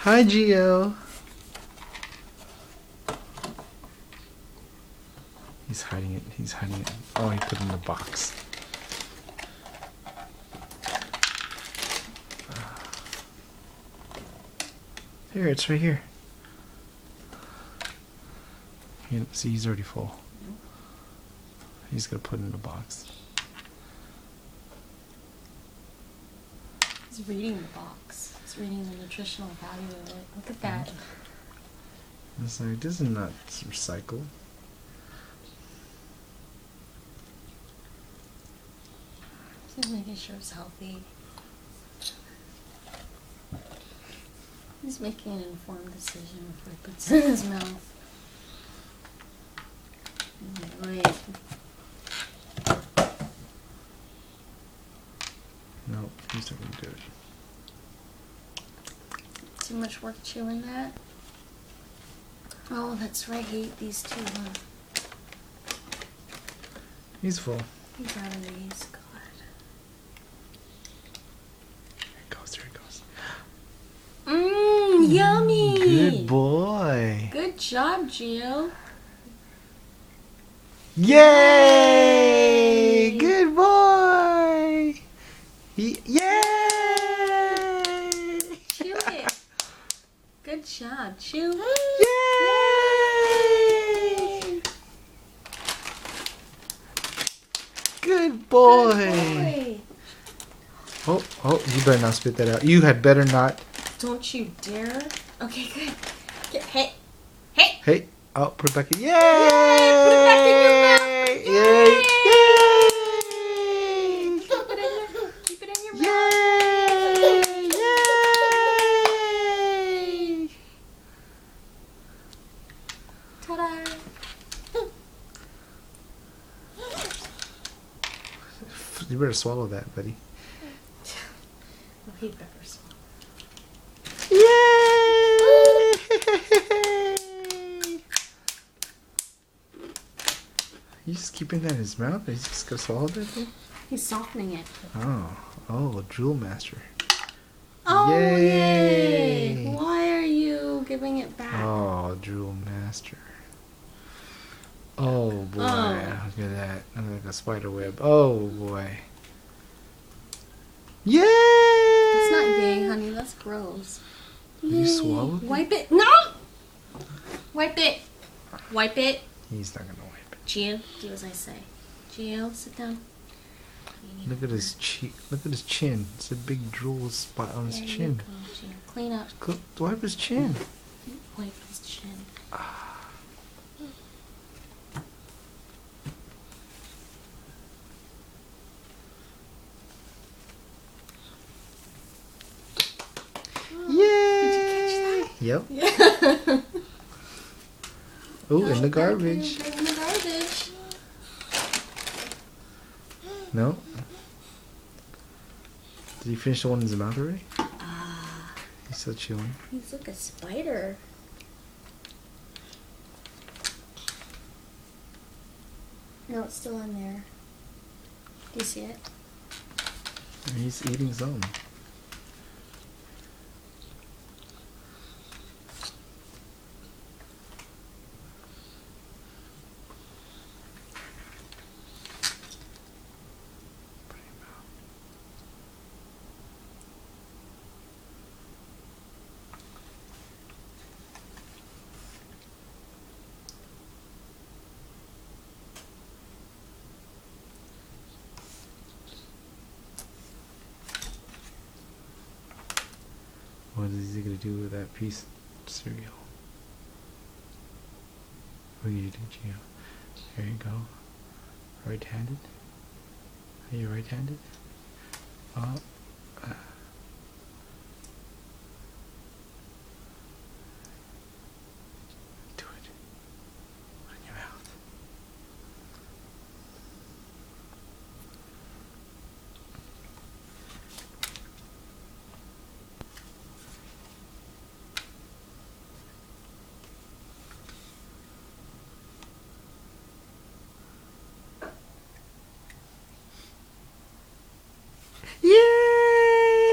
Hi, Gio. He's hiding it. He's hiding it. Oh, he put it in the box. Here, it's right here. See, he's already full. He's gonna put it in the box. He's reading the box. He's reading the nutritional value of it. Look at that. It's like, this is not recycled. He's making sure it's healthy. He's making an informed decision before he puts it in his mouth. Wait. No, he's not gonna do it. Too much work chewing that? Oh, that's right. He ate these two, huh? He's full. He's out of these. God. There it goes. Mmm, yummy! Good boy. Good job, Gio. Yay! Good boy. Yay! Chew it. Good job. Chew. Yay! Good boy. Good boy. Oh, you better not spit that out. You had better not. Don't you dare. Okay, good. Hey. Hey, oh, put it back in. Yay! Put it back in your mouth. Yay! Keep it in your Yay! mouth. Yay! Ta-da. You better swallow that, buddy. Well, he better swallow. Yay! He's just keeping that in his mouth? He's just gonna swallow that thing? He's softening it. Oh, Drool Master. Oh, Yay! yay! Why are you giving it back? Oh, Drool Master. Oh boy, Oh. look at that. Look like a spider web. Oh boy. Yay! That's not yay, honey. That's gross. You swallowed it? Wipe it. No! Wipe it. Wipe it. He's not gonna wipe it. Gio, do as I say. Gio, sit down. Look at his cheek. Look at his chin. It's a big drool spot on his There you chin. go, Gio. Clean up. Wipe his chin. Wipe his chin. Yay! Yep. Yeah. Oh, in the garbage. In the garbage. No. Did he finish the one in his mouth already? Ah, He's still chewing. he's like a spider. No, it's still in there. Do you see it? He's eating some. What is he gonna do with that piece of cereal? What are you doing, Gio? There you go. Right-handed? Are you right-handed? Oh. Do it. Put it in your mouth. Yay!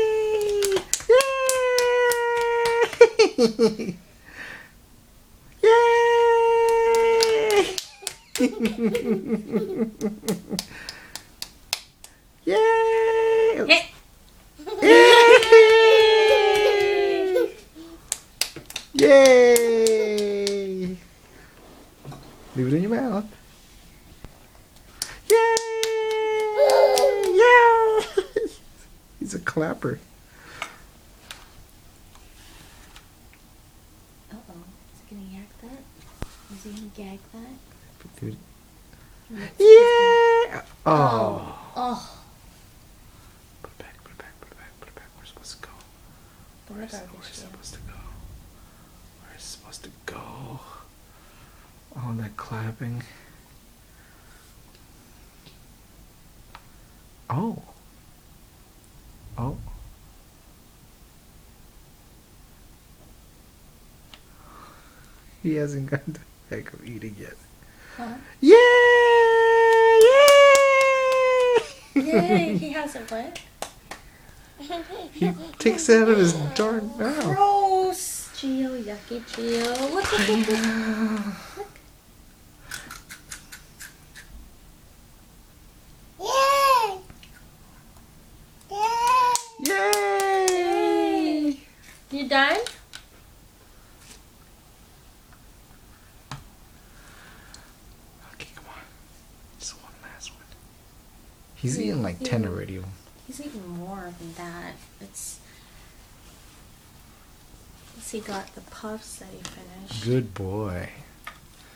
Yay! Yay! Hey. Yay! Leave it in your mouth. Yay! Yeah! He's a clapper. Uh-oh. Is he gonna yak that? Is he gonna gag that? Dude. Next, Yeah! Oh. Oh. Oh. Put it back, put it back, put it back, put it back. Where's it supposed to go? The Where's it garbage can. supposed to go? Where's it supposed to go? All that clapping. Oh. Oh. He hasn't gotten to the heck of eating yet. Huh? Yay! Yay! Yay, he has it what? He takes it out of his darn mouth. Gross! Geo, yucky Geo. Look, look, look, look. Yay! You done? Okay, come on. Just one last one. He's eating like 10 already. He's eating more than that. It's. He got the puffs that he finished. Good boy.